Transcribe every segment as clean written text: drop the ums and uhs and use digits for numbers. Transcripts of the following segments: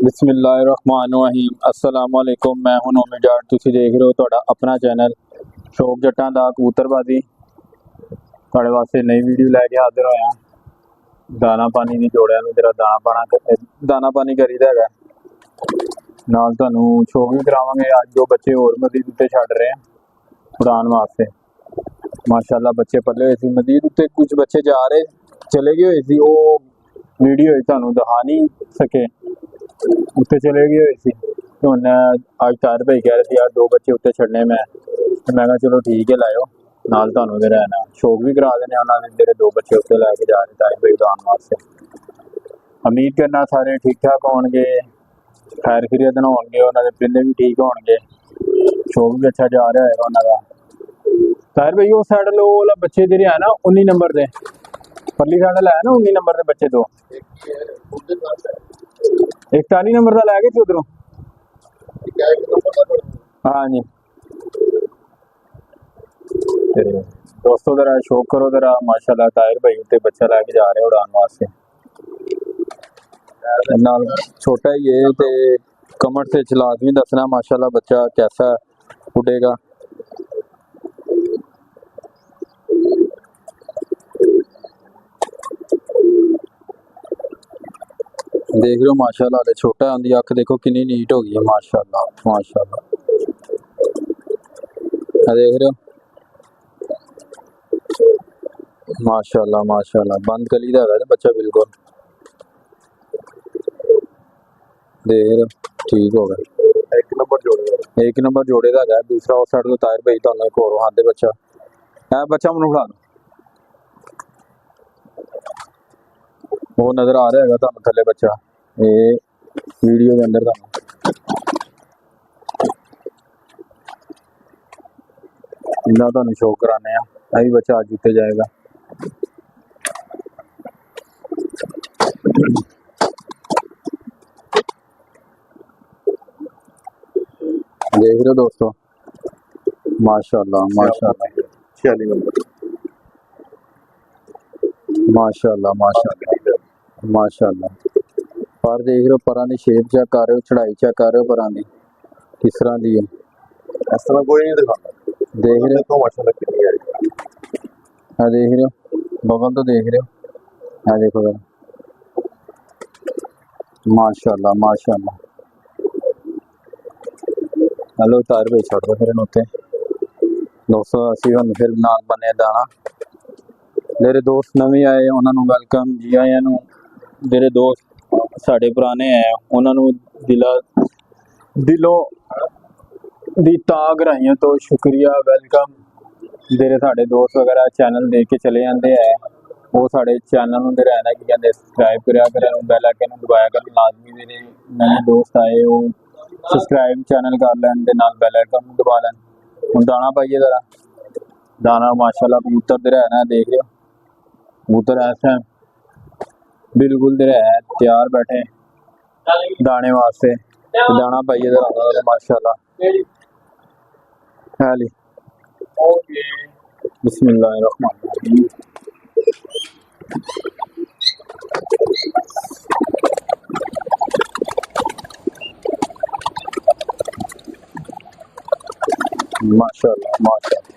बिस्मिल्लाहिर्रहमानिर्रहीम अस्सलाम वालेकुम। मैं हूं नौमी जाट, तुसी देख रहे हो तुहाडा अपना चैनल शौक जट्टां दा कबूतरबाजी। तुहाडे वास्ते नई वीडियो लैके हाजिर होया। दाना पानी नहीं जोड़िया नूं जरा दाना पानी करीदा है। नाल तुहानूं शौक भी करावांगे। अज दो बच्चे होर मजीद उत्ते छड्ड रहे हैं उड़ान वास्ते। माशाअल्लाह बच्चे पले हुए सी, मजीद उत्ते कुछ बच्चे जा रहे चले गए हुए सी, वो वीडियो तुहानूं दिखा नहीं सके, उत्ते चले गए हुए सी। तो हुण अज तार भाई कह रहे थे यार दो बच्चे उत्ते छड्डने मैं कहा चलो ठीक है लाओ नाल तुहानूं मेरा है ना शौक भी करा देने। उन्होंने मेरे दो बच्चे उत्ते लैके जा रहे तार भाई उड़ान वास्ते। उम्मीद करना सारे ठीक ठाक होणगे, खैर खैरियत नाल होणगे, उन्होंने परिंदे भी ठीक होणगे, शौक भी अच्छा जा रहा है उन्होंने। तार भाई वो साइड लो वाला बच्चे जेह्ड़े है ना 19 नंबर दे परली साइड है ना 19 नंबर के बच्चे दो, एक 40 नंबर का लै गए थे उधरों। हाँ जी दोस्तों जरा शौक करो जरा। माशाल्लाह ताहिर भाई उत्ते बच्चा लैके जा रहे उड़ान वास्ते। नाल छोटा ही है ते कमर से लाजमी दसना माशाल्लाह बच्चा कैसा उड़ेगा। देख रहे हो माशाल्लाह छोटा है, उनकी अख देखो कितनी नीट हो गई है माशाल्लाह माशाल्लाह। देख रहे हो माशाल्लाह माशाल्लाह बंद कली का है बच्चा बिल्कुल। देख रहे हो ठीक हो गया, एक नंबर जोड़े का है। दूसरा उस साइड तो ताहिर भाई तुहानूं एक होर विखांदे बच्चा है, बच्चा मैनूं खिला दो, वो नज़र आ रहा है तुहानूं थल्ले बच्चा ये वीडियो के अंदर तुहानूं इन्ना तुहानूं शौक कराने अभी बच्चा अज उत्ते जाएगा। देख रहे हो दोस्तों माशाल्लाह माशाल्लाह 46 नंबर माशाल्लाह माशाल्लाह माशाल्लाह। पर देख रहे हो परां दी शेप चेक कर रहे हो, चढ़ाई चेक कर रहे हो परां दी किस तरह दी है। इस तरह कोई नहीं दिखाता। देख रहे हो माशाल्लाह कितनी है, देख रहे हो बगल तो देख रहे हो, देखो जरा माशाल्लाह माशाल्लाह। हेलो तार भाई छड़ दो फिर उत्ते दोस्तों असी हम फिर नाल बने दाना। मेरे दोस्त नवे आए उन्होंने वेलकम जी आया नूं, जेरे दोस्त साढ़े पुराने आए उन्होंने दिलों दी ताक राइयों तो शुक्रिया वेलकम। जेरे साढ़े दोस्त वगैरह चैनल देख के चले जाते हैं वो साढ़े चैनल में रहना कि कहते सबसक्राइब कराया करें, बैल आइकन दबाया करें लाजमी। मेरे नए दोस्त आए वो सबसक्राइब चैनल कर लैन दे नाल बैल आइकन दबा लैन। हुण दाना पाइए जरा दाना माशाल्लाह कबूतर दे रहना देख रहे हो कबूतर ऐसा बिल्कुल दे है तैयार बैठे दाने वास्ते। दाना पाइए जरा माशाल्लाह है ली। बिस्मिल्लाहिर्रहमानिर्रहीम माशाल्लाह माशाल्लाह।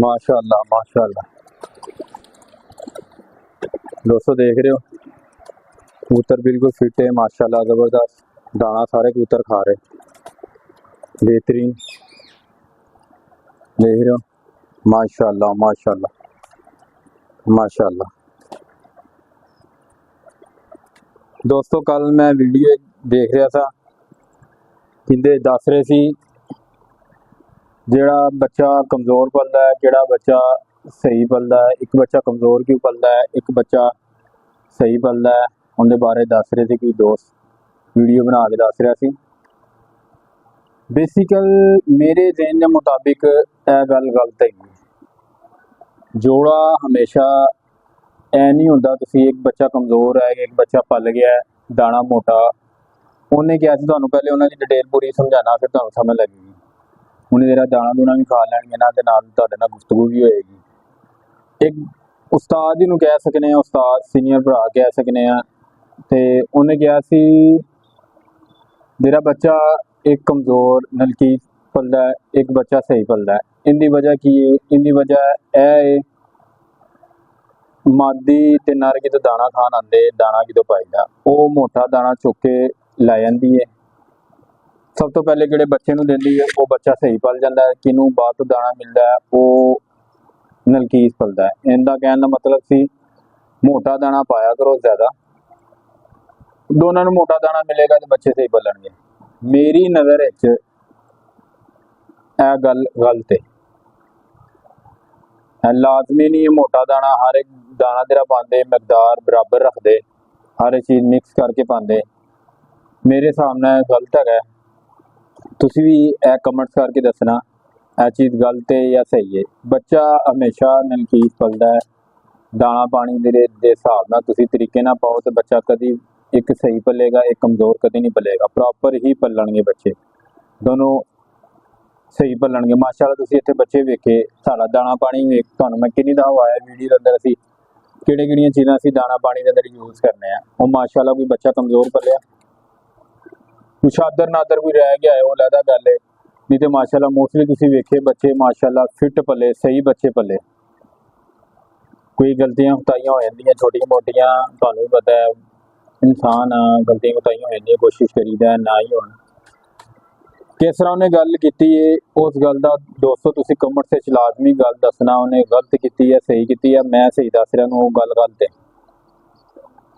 माशाल्लाह माशाल्लाह दोस्तों देख रहे हो कबूतर बिल्कुल फिट है माशाल्लाह ज़बरदस्त। दाना सारे कबूतर खा रहे बेहतरीन देख रहे हो माशाल्लाह माशाल्लाह माशाल्लाह। दोस्तों कल मैं वीडियो देख रहा था किंदे दस रहे सी जेड़ा बच्चा कमज़ोर पलदा है केड़ा बच्चा सही पलदा है, एक बच्चा कमज़ोर क्यों पलदा है एक बच्चा सही पलदा है, उनके बारे दस रहे थे कोई दोस्त वीडियो बना के दस रहा सी। बेसिकल मेरे जहन के मुताबिक यह गल गलत है। जोड़ा हमेशा ऐ नहीं होंदा तुसी एक बच्चा कमज़ोर है एक बच्चा पल गया है ਦਾਣਾ ਮੋਟਾ। ਉਹਨੇ ਕਿਹਾ ਸੀ ਤੁਹਾਨੂੰ ਪਹਿਲੇ ਉਹਨਾਂ ਦੀ ਡਿਟੇਲ ਪੂਰੀ ਸਮਝਾਣਾ, ਫਿਰ ਤੁਹਾਨੂੰ ਸਮਝ ਲੱਗੇਗੀ। ਹੁਣ ਜਿਹੜਾ ਦਾਣਾ ਦੂਣਾ ਵੀ ਖਾ ਲੈਣਗੇ ਨਾ, ਤੇ ਨਾਲ ਤੁਹਾਡੇ ਨਾਲ ਗੁਫ਼ਤਗੂ ਵੀ ਹੋਏਗੀ। ਇੱਕ ਉਸਤਾਦ ਜੀ ਨੂੰ ਕਹਿ ਸਕਨੇ ਆ, ਉਸਤਾਦ ਸੀਨੀਅਰ ਭਰਾ ਕਹਿ ਸਕਨੇ ਆ। ਤੇ ਉਹਨੇ ਕਿਹਾ ਸੀ ਮੇਰਾ ਬੱਚਾ ਇੱਕ ਕਮਜ਼ੋਰ ਨਲਕੀਸ ਪਲਦਾ ਹੈ, ਇੱਕ ਬੱਚਾ ਸਹੀ ਪਲਦਾ ਹੈ। इनकी वजह की है? इनकी वजह है मादी ते नर की तो दाना खान आते, दाना की तो पाईदा वो मोटा दाना चुक के लै जाती है। सब तो पहले जोड़े बच्चे नूं देंदी है वो बच्चा सही पल जाता है, किनू बाद तो दाना मिलता है वो नलकीस पलदा है। इनका कहने का मतलब सी मोटा दाना पाया करो ज़्यादा, दोनों नूं मोटा दाना मिलेगा तो बच्चे सही पलणगे। मेरी नज़र विच यह गल गलत है। लाजमी नहीं है मोटा दाना हर एक दाना तेरा पाते मकदार बराबर रखते, हर एक चीज़ मिक्स करके पाते। मेरे सामने गलत है, तुसी भी यह कमेंट्स करके दसना यह चीज़ गलत है या सही है। बच्चा हमेशा नलकीस पलदा है, दाना पानी दे हिसाब नाल तुसी तरीके नाल पाओ तो बच्चा कभी एक सही पलेगा, एक कमज़ोर कभी नहीं पलेगा। प्रॉपर ही पलणगे बच्चे, दोनों सही पलणगे। माशाअल्लाह तुसीं इत्थे बच्चे वेखे, साडा दाना पानी वेख तुहानूं मैं किन्नी दफा आया वीडियो के अंदर असीं किहड़ियां चीज़ां असीं दाना पानी के अंदर यूज़ करने आ। वो माशाअल्लाह कोई बच्चा कमज़ोर पलिया, कुछ आदर नादर कोई रह गया है वो अलग गल है, नहीं तो माशाअल्लाह मोस्टली तुसीं वेखे बच्चे माशाअल्लाह फिट पले, सही बच्चे पले। कोई गलतियां कोताहियां हो जांदियां छोटियां मोटियां, तुहानूं भी पता है इंसान गलतियां कोताहियां हो जांदियां, कोशिश करीदा ना ही होण। किस तरह उन्हें गल की है उस गल का दोस्तों तुसी कमेंट से लाजमी गल दसना, उन्हें गलत की है सही की है, मैं सही दस रहा हूँ वो गल गलत है।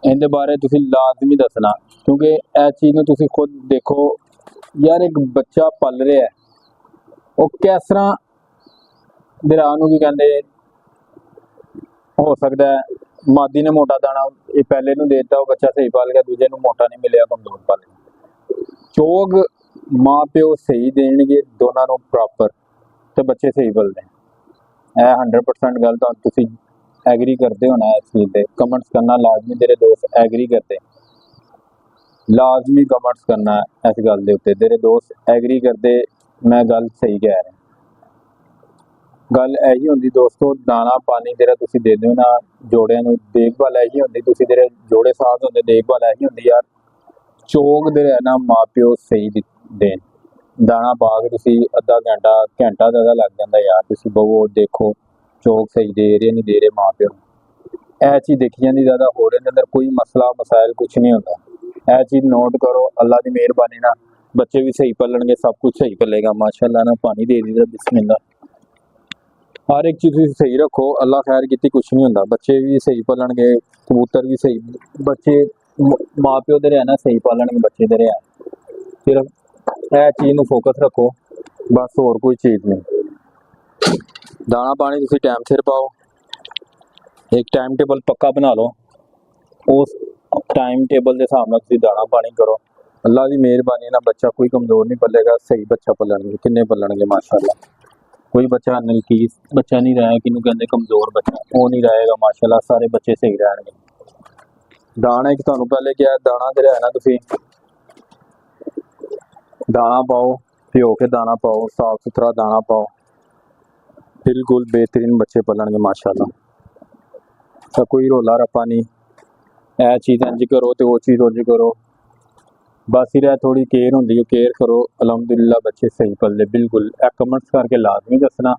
इनके बारे तुसी लाजमी दसना, क्योंकि इस चीज़ में तुसी खुद देखो यार एक बच्चा पल रहा है वो किस तरह दरा की कहते हो सकता है। मादी ने मोटा दाना ये पहले नूं देता, वो बच्चा सही पल गया, दूजे नूं मोटा नहीं मिले, कमजोर पल गया। चोग माँ प्यो सही देंगे दोनों को प्रॉपर तो बच्चे सही पलते हैं। 100% गल तो तुसी एग्री करते होना इस चीज़ से, कमेंट्स करना लाजमी। तेरे दोस्त एग्री करते, लाजमी कमेंट्स करना इस गल के उत्ते तेरे दोस्त एग्री करते मैं गल सही कह रहा। गल यही होंदी दोस्तों, दाना पानी तेरा तुसी दे दो ना जोड़ियां नूं, देखभाल यही होंदी, तुसी तेरे जोड़े साथ होंदे, देखभाल यही होंदी यार चोग दे ना माँ प्यो सही देन। दाना पा के तुसी अद्धा घंटा घंटा ज़्यादा लग जाता यार, तुसी बवो देखो चोग सही दे रहे नहीं दे रहे माँ प्यो, यह चीज़ देखी जाती ज़्यादा। हो रहे अंदर कोई मसला मसाइल कुछ नहीं होता, यह चीज़ नोट करो। अल्लाह की मेहरबानी ना बच्चे भी सही पलणगे, सब कुछ सही पलेगा माशाअल्लाह ना। पानी दे दी बिस्मिल्लाह, हर एक चीज़ सही रखो, अल्लाह खैर की कुछ नहीं होता। बच्चे भी सही पलणगे, कबूतर भी सही, बच्चे माँ प्यो दे रहना सही पालणगे बच्चे दे रहा। सिर्फ यह चीज़ में फोकस रखो बस, होर कोई चीज़ नहीं। दाना पानी तुसी टाइम सिर पाओ, एक टाइम टेबल पक्का बना लो, उस टाइम टेबल के हिसाब नाल तुसी दाना पानी करो। अल्लाह की मेहरबानी ना बच्चा कोई कमज़ोर नहीं पलेगा, सही बच्चा पलणगे। किन्ने पलणगे माशाअल्लाह, कोई बच्चा नलकीस बच्चा नहीं रहा, किनू कहते कमज़ोर बच्चा वो नहीं रहेगा माशाअल्लाह, सारे बच्चे सही रहेंगे। दाना एक तुहानूं पहले क्या दाना दे रहा ना, तुसी दाना पाओ, भिओ के दाना पाओ, साफ सुथरा दाना पाओ, बिल्कुल बेहतरीन बच्चे पलणगे माशाअल्लाह। तो कोई रोला रप्पा नहीं, यह चीज़ इंज करो तो वो चीज़ उंज करो, बस सिर्फ थोड़ी केयर होंदी है, केयर करो अलहमदुलिल्लाह बच्चे सही पलदे। बिल्कुल ए कमेंट्स करके लाजमी दसना।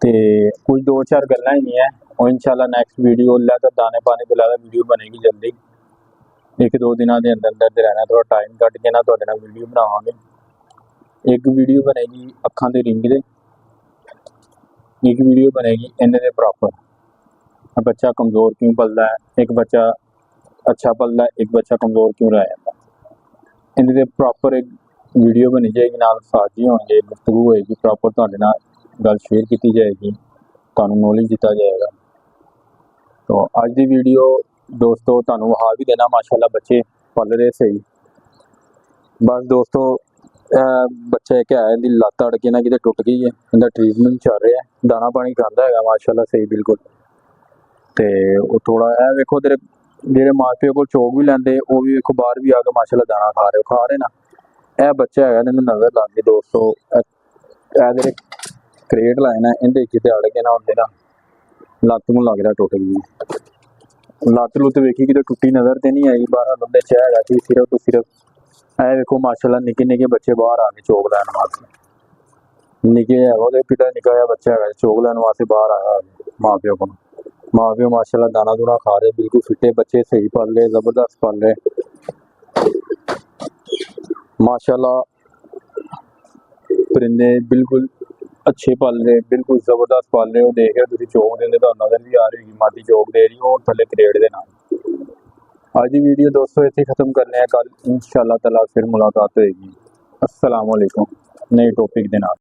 तो कुछ दो चार गल्लां ही नहीं है, और इंशाल्लाह नैक्सट वीडियो लैदा दाने पानी तो लैदा वीडियो बनेगी जल्दी, एक दो दिनों के अंदर अंदर रहना, थोड़ा टाइम कट के ना तुहाडे नाल वीडियो बनावांगे। एक वीडियो बनेगी अखां दे रिंग दे, एक वीडियो बनेगी इन्ने दे प्रॉपर बच्चा कमज़ोर क्यों पलदा है, एक बच्चा अच्छा पलदा है, एक बच्चा कमज़ोर क्यों रह जाता है। इन्ने दे प्रॉपर एक वीडियो बनी जाएगी, नाल साजी होंगे, गुफ्तगू होएगी, प्रॉपर तुहाडे नाल गल शेयर की जाएगी, तुहानूं नॉलेज दिता जाएगा। तो अज दी वीडियो दोस्तों तुहानूं विखा भी देना माशाअल्लाह बच्चे पल रहे सही। बस दोस्तों बच्चा एक है, इहदी लत्त अड़ के ना किते टुट गई है, इहदा ट्रीटमेंट चल रहा है, दाना पानी खांदा है माशाअल्लाह सही बिल्कुल। तो वो थोड़ा है वेखो तेरे ਜਿਹੜੇ ਮਾਪਿਓ ਕੋਲ ਚੋਗ ਵੀ ਲੈਂਦੇ ਉਹ ਵੀ ਵੇਖੋ ਬਾਹਰ ਵੀ ਆ ਕੇ ਮਾਸ਼ਾਅੱਲਾ ਦਾਣਾ ਖਾ ਰਹੇ ਨਾ। ਇਹ ਬੱਚਾ ਹੈਗਾ ਇਹਨੂੰ ਨਜ਼ਰ ਲੱਗ ਗਈ ਦੋਸਤੋ। ਇਹ ਜਿਹੜੇ ਕਰੇਟ ਲਾਏ ਨਾ ਇਹਦੇ ਕਿਤੇ ਅੜ ਕੇ ਨਾ ਹੁੰਦੇ ਨਾ ਲੱਤ ਨੂੰ ਲੱਗ ਰਿਹਾ ਟੁੱਟ ਗਈ। ਲੱਤ ਲੁੱਤ ਵੇਖੀ ਕਿਤੇ ਟੁੱਟੀ ਨਜ਼ਰ ਤੇ ਨਹੀਂ ਆਈ। ਬਾਹਰ ਬੰਦੇ ਚ ਹੈਗਾ ਕਿ ਸਿਰਫ ਤੋਂ ਸਿਰਫ ਇਹ ਵੇਖੋ ਮਾਸ਼ਾਅੱਲਾ ਨਿੱਕੇ ਨਿੱਕੇ ਬੱਚੇ ਬਾਹਰ ਆ ਕੇ ਚੋਗ ਲੈਣ ਵਾਸਤੇ। ਨਿੱਕੇ ਹੈਗਾ ਉਹਦੇ ਪਿਤਾ ਨਿੱਕਾ ਜਿਹਾ ਬੱਚਾ ਹੈਗਾ ਚੋਗ ਲੈਣ ਵਾਸਤੇ ਬਾਹਰ ਆਇਆ ਮਾਪਿਓ ਕੋਲ। ਮਾਪਿਓ माशाल्लाह दाना दूना खा रहे, बिल्कुल फिटे बच्चे, सही पल रहे, जबरदस्त पल रहे माशाल्लाह। परिंदे बिल्कुल अच्छे पल रहे, बिल्कुल जबरदस्त पल रहे। वो देख रहे तुम चोग देंगे तो नजर भी आ रही होगी मादी चोग दे रही हो थले करेट दे नाल। आज की वीडियो दोस्तों इत्थे खत्म करने हैं, कल इंशाअल्लाह ताला फिर मुलाकात होगी। अस्सलाम वालेकुम नए टॉपिक दे नाल।